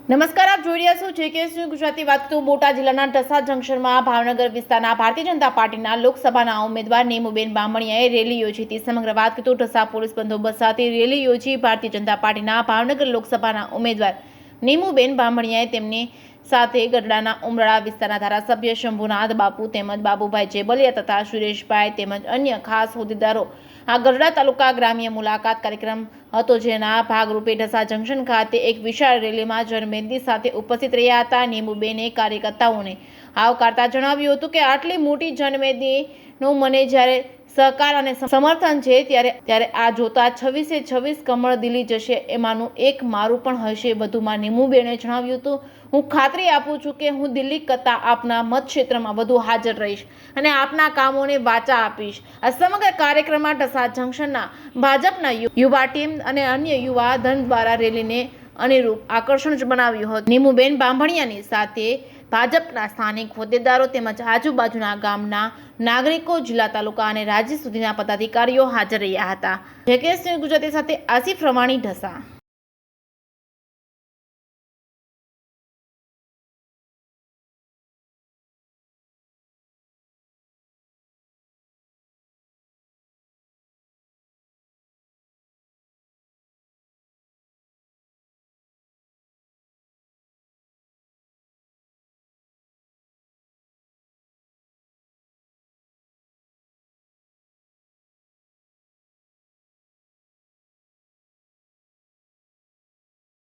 નમસ્કાર, આપ જોઈ રહ્યા છો JKS ન્યૂઝ ગુજરાતી. વાત તો બોટાદ જિલ્લાના ઢસા જંકશનમાં ભાવનગર વિસ્તારના ભારતીય જનતા પાર્ટીના લોકસભાના ઉમેદવાર નીમુબેન બામણીયાએ રેલી યોજી હતી. સમગ્ર વાત તો ઢસા પોલીસ બંદોબસ્ત સાથે રેલી યોજી ભારતીય જનતા પાર્ટીના ભાવનગર લોકસભાના ઉમેદવાર નીમુબેન બામણીયાએ તેમની સાથે ગઢડાના ઉમરાળા વિસ્તારના ધારાસભ્ય શંભુનાથ બાપુ તેમજ બાબુભાઈ જેબલિયા તથા સુરેશભાઈ તેમજ અન્ય ખાસ હોદ્દેદારો આ ગઢડા તાલુકા ગ્રામ્ય મુલાકાત કાર્યક્રમ હતો, જેના ભાગરૂપે ઢસા જંકશન ખાતે એક વિશાળ રેલીમાં જનમેદની સાથે ઉપસ્થિત રહ્યા હતા. નીમુબેને કાર્યકર્તાઓને આવકારતા જણાવ્યું હતું કે આટલી મોટી જનમેદનીનો મને જ્યારે સહકાર અને સમર્થન છે ત્યારે આ જોતા 26 કમળ દિલી જશે, એમાંનું એક મારું પણ હશે. વધુમાં નીમુબેને જણાવ્યું હતું, હું ખાતરી આપું છું કે હું દિલ્હી કરતાં આપના મતક્ષેત્રમાં વધુ હાજર રહીશ અને આપના કામોને વાચા આપીશ. આ સમગ્ર કાર્યક્રમમાં ઢસા જંકશનના ભાજપના યુવા ટીમ અને અન્ય યુવા ધન દ્વારા રેલીને અનુરૂપ આકર્ષણ બનાવ્યું હતું. નીમુબેન બામણીયાની સાથે ભાજપના સ્થાનિક હોદ્દેદારો તેમજ આજુબાજુના ગામના નાગરિકો, જિલ્લા, તાલુકા અને રાજ્ય સુધીના પદાધિકારીઓ હાજર રહ્યા હતા. JKS ન્યૂઝ ગુજરાતી સાથે આસિફ રવાણી, ઢસા.